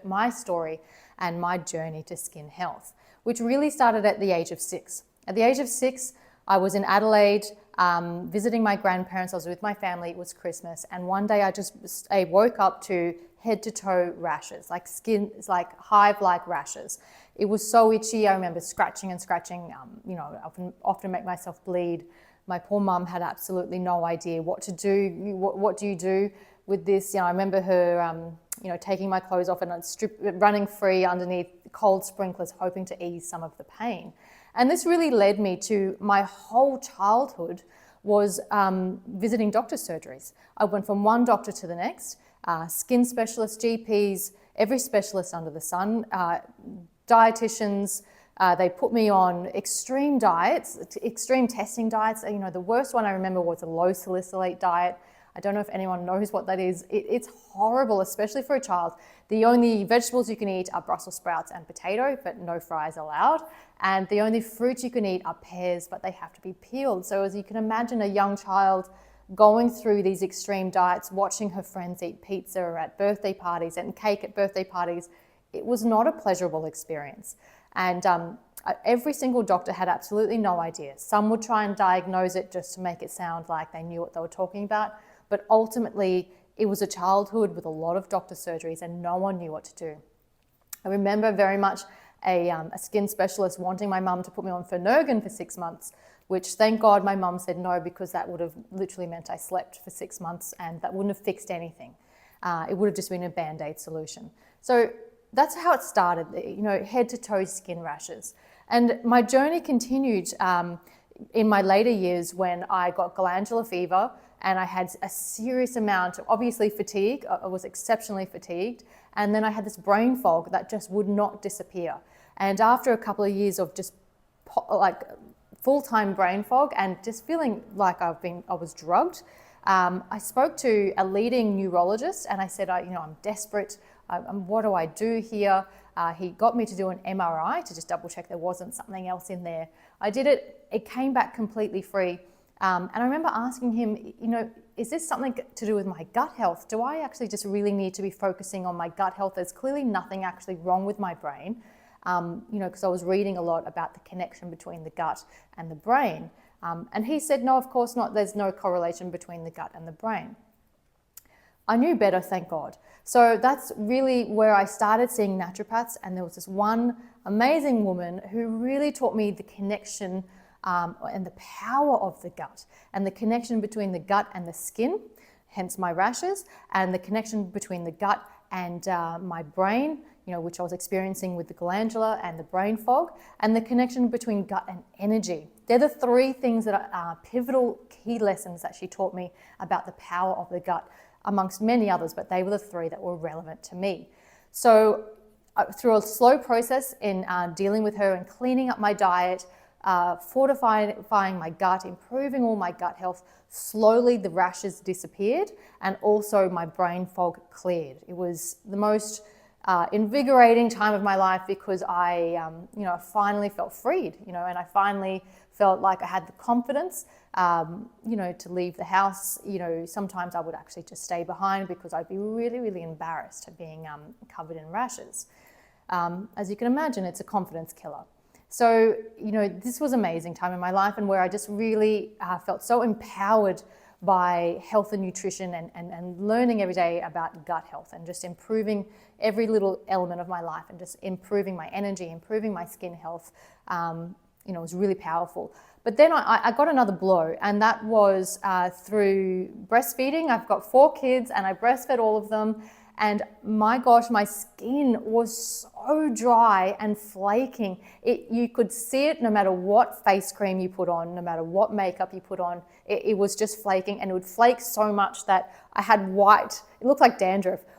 my story and my journey to skin health, which really started at the age of 6. At the age of 6, I was in Adelaide visiting my grandparents. I was with my family. It was Christmas. And one day I woke up to head to toe rashes, like skin, like hive-like rashes. It was so itchy. I remember scratching and scratching, often make myself bleed. My poor mum had absolutely no idea what to do. What do you do with this? I remember her, taking my clothes off and running free underneath cold sprinklers, hoping to ease some of the pain. And this really led me to my whole childhood was visiting doctor's surgeries. I went from one doctor to the next, skin specialists, GPs, every specialist under the sun, dietitians. They put me on extreme diets, extreme testing diets. The worst one I remember was a low salicylate diet. I don't know if anyone knows what that is. It's horrible, especially for a child. The only vegetables you can eat are Brussels sprouts and potato, but no fries allowed. And the only fruits you can eat are pears, but they have to be peeled. So as you can imagine, a young child going through these extreme diets, watching her friends eat pizza at birthday parties and cake at birthday parties, it was not a pleasurable experience. And every single doctor had absolutely no idea. Some would try and diagnose it just to make it sound like they knew what they were talking about. But ultimately, it was a childhood with a lot of doctor surgeries and no one knew what to do. I remember very much a skin specialist wanting my mum to put me on Phenergan for 6 months, which thank God my mum said no, because that would have literally meant I slept for 6 months and that wouldn't have fixed anything. It would have just been a Band-Aid solution. So that's how it started, head to toe skin rashes. And my journey continued in my later years when I got glandular fever and I had a serious amount of, obviously, fatigue. I was exceptionally fatigued. And then I had this brain fog that just would not disappear. And after a couple of years of just full-time brain fog and just feeling like I was drugged, I spoke to a leading neurologist and I said, I'm desperate. What do I do here? He got me to do an MRI to just double check there wasn't something else in there. I did it. It came back completely free. And I remember asking him, is this something to do with my gut health? Do I actually just really need to be focusing on my gut health? There's clearly nothing actually wrong with my brain, because I was reading a lot about the connection between the gut and the brain. And he said, no, of course not. There's no correlation between the gut and the brain. I knew better, thank God. So that's really where I started seeing naturopaths. And there was this one amazing woman who really taught me the connection and the power of the gut and the connection between the gut and the skin, hence my rashes, and the connection between the gut and my brain, which I was experiencing with the glandular and the brain fog, and the connection between gut and energy. They're the 3 things that are pivotal key lessons that she taught me about the power of the gut, amongst many others, but they were the 3 that were relevant to me. So through a slow process in dealing with her and cleaning up my diet, fortifying my gut, improving all my gut health, slowly the rashes disappeared and also my brain fog cleared. It was the most invigorating time of my life because I finally felt freed, and I finally felt like I had the confidence, to leave the house. Sometimes I would actually just stay behind because I'd be really, really embarrassed at being covered in rashes. As you can imagine, it's a confidence killer. So, this was an amazing time in my life and where I just really felt so empowered by health and nutrition and learning every day about gut health and just improving every little element of my life and just improving my energy, improving my skin health. It was really powerful. But then I got another blow, and that was through breastfeeding. I've got 4 kids and I breastfed all of them. And my gosh, my skin was so dry and flaking. You could see it no matter what face cream you put on, no matter what makeup you put on. It was just flaking, and it would flake so much that I had it looked like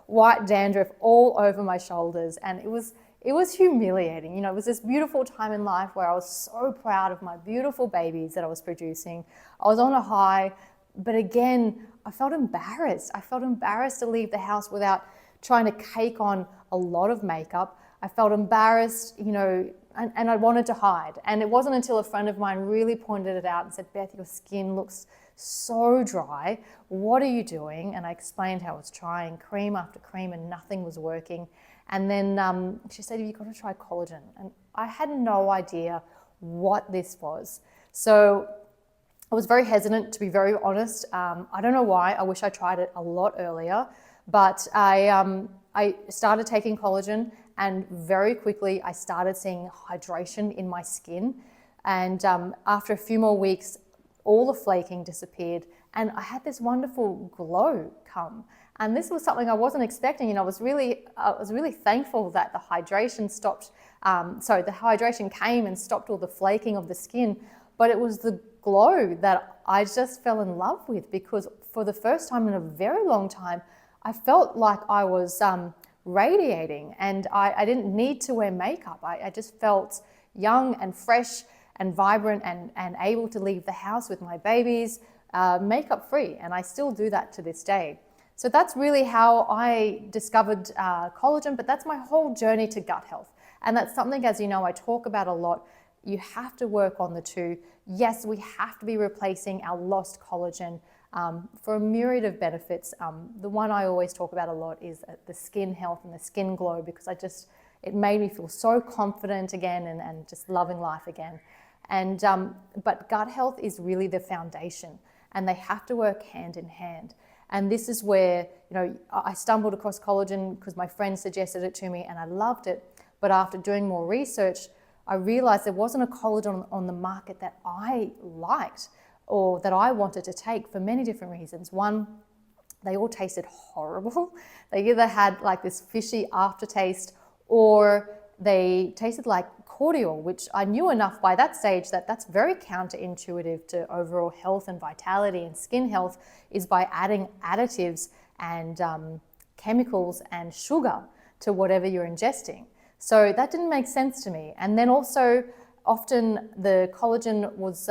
white dandruff all over my shoulders. And it was humiliating. It was this beautiful time in life where I was so proud of my beautiful babies that I was producing. I was on a high, but again, I felt embarrassed. I felt embarrassed to leave the house without trying to cake on a lot of makeup. I felt embarrassed, and I wanted to hide. And it wasn't until a friend of mine really pointed it out and said, Beth, your skin looks so dry. What are you doing? And I explained how I was trying cream after cream and nothing was working. And then she said, you've got to try collagen. And I had no idea what this was. So I was very hesitant, to be very honest. I don't know why. I wish I tried it a lot earlier. But I started taking collagen, and very quickly I started seeing hydration in my skin. And after a few more weeks, all the flaking disappeared, and I had this wonderful glow come. And this was something I wasn't expecting, and I was really thankful that the hydration stopped. The hydration came and stopped all the flaking of the skin, but it was the glow that I just fell in love with, because for the first time in a very long time, I felt like I was radiating, and I didn't need to wear makeup. I just felt young and fresh and vibrant and able to leave the house with my babies makeup free, and I still do that to this day. So that's really how I discovered collagen, but that's my whole journey to gut health. And that's something, as you know, I talk about a lot. You have to work on the two. Yes, we have to be replacing our lost collagen for a myriad of benefits. The one I always talk about a lot is the skin health and the skin glow, because it made me feel so confident again and just loving life again. And but gut health is really the foundation, and they have to work hand in hand. And this is where, I stumbled across collagen because my friend suggested it to me and I loved it. But after doing more research, I realized there wasn't a collagen on the market that I liked or that I wanted to take for many different reasons. One, they all tasted horrible. They either had like this fishy aftertaste, or they tasted like cordial, which I knew enough by that stage that that's very counterintuitive to overall health and vitality and skin health, is by adding additives and chemicals and sugar to whatever you're ingesting. So that didn't make sense to me. And then also, often the collagen was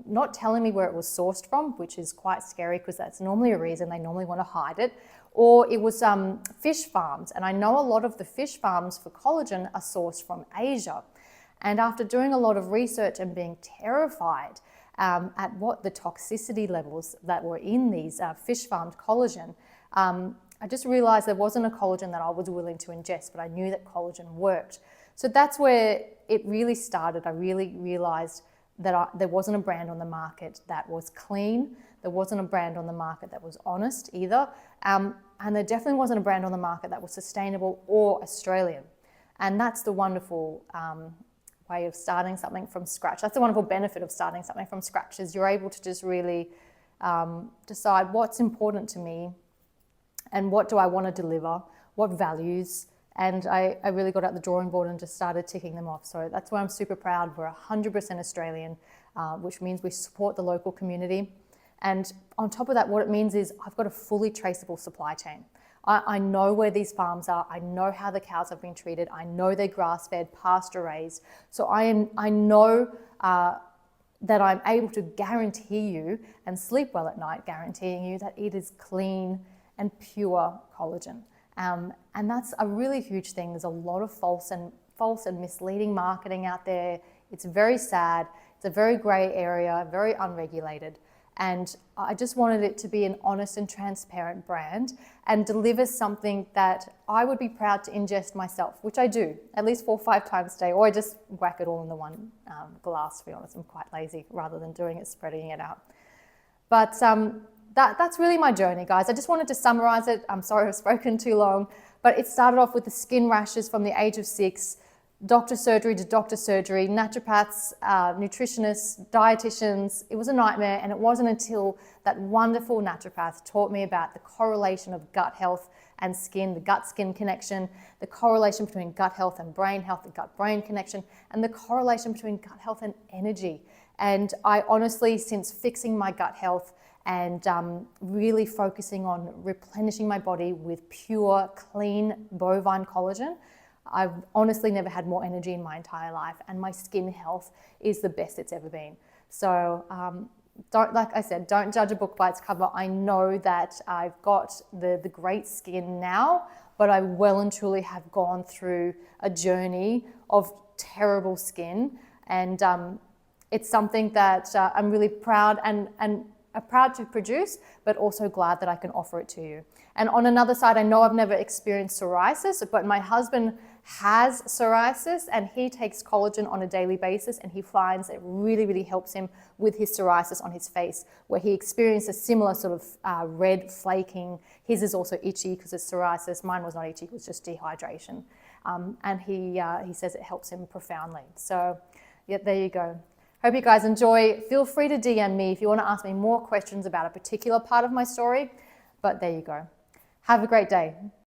not telling me where it was sourced from, which is quite scary because that's normally a reason they normally want to hide it. Or it was fish farms. And I know a lot of the fish farms for collagen are sourced from Asia. And after doing a lot of research and being terrified at what the toxicity levels that were in these fish farmed collagen, I just realized there wasn't a collagen that I was willing to ingest, but I knew that collagen worked. So that's where it really started. I really realized that there wasn't a brand on the market that was clean. There wasn't a brand on the market that was honest either. And there definitely wasn't a brand on the market that was sustainable or Australian. And that's the wonderful way of starting something from scratch. That's the wonderful benefit of starting something from scratch, is you're able to just really decide what's important to me and what do I want to deliver, what values. And I really got out the drawing board and just started ticking them off. So that's why I'm super proud. We're 100% Australian, which means we support the local community. And on top of that, what it means is I've got a fully traceable supply chain. I know where these farms are. I know how the cows have been treated. I know they're grass-fed, pasture-raised. So I know that I'm able to guarantee you and sleep well at night, guaranteeing you that it is clean and pure collagen. And that's a really huge thing. There's a lot of false and misleading marketing out there. It's very sad. It's a very grey area, very unregulated. And I just wanted it to be an honest and transparent brand and deliver something that I would be proud to ingest myself, which I do at least 4 or 5 times a day, or I just whack it all in the one glass, to be honest. I'm quite lazy rather than spreading it out. But that's really my journey, guys. I just wanted to summarize it. I'm sorry I've spoken too long, but it started off with the skin rashes from the age of 6, doctor surgery to doctor surgery, naturopaths, nutritionists, dietitians. It was a nightmare, and it wasn't until that wonderful naturopath taught me about the correlation of gut health and skin, the gut-skin connection, the correlation between gut health and brain health, the gut-brain connection, and the correlation between gut health and energy. And I honestly, since fixing my gut health and really focusing on replenishing my body with pure, clean bovine collagen, I've honestly never had more energy in my entire life, and my skin health is the best it's ever been. So like I said, don't judge a book by its cover. I know that I've got the great skin now, but I well and truly have gone through a journey of terrible skin, and it's something that I'm really proud and proud to produce, but also glad that I can offer it to you. And on another side, I know I've never experienced psoriasis, but my husband has psoriasis and he takes collagen on a daily basis, and he finds it really, really helps him with his psoriasis on his face, where he experienced a similar sort of red flaking. His is also itchy because it's psoriasis. Mine was not itchy, it was just dehydration. And he says it helps him profoundly. So yeah, there you go. Hope you guys enjoy. Feel free to DM me if you want to ask me more questions about a particular part of my story. But there you go. Have a great day.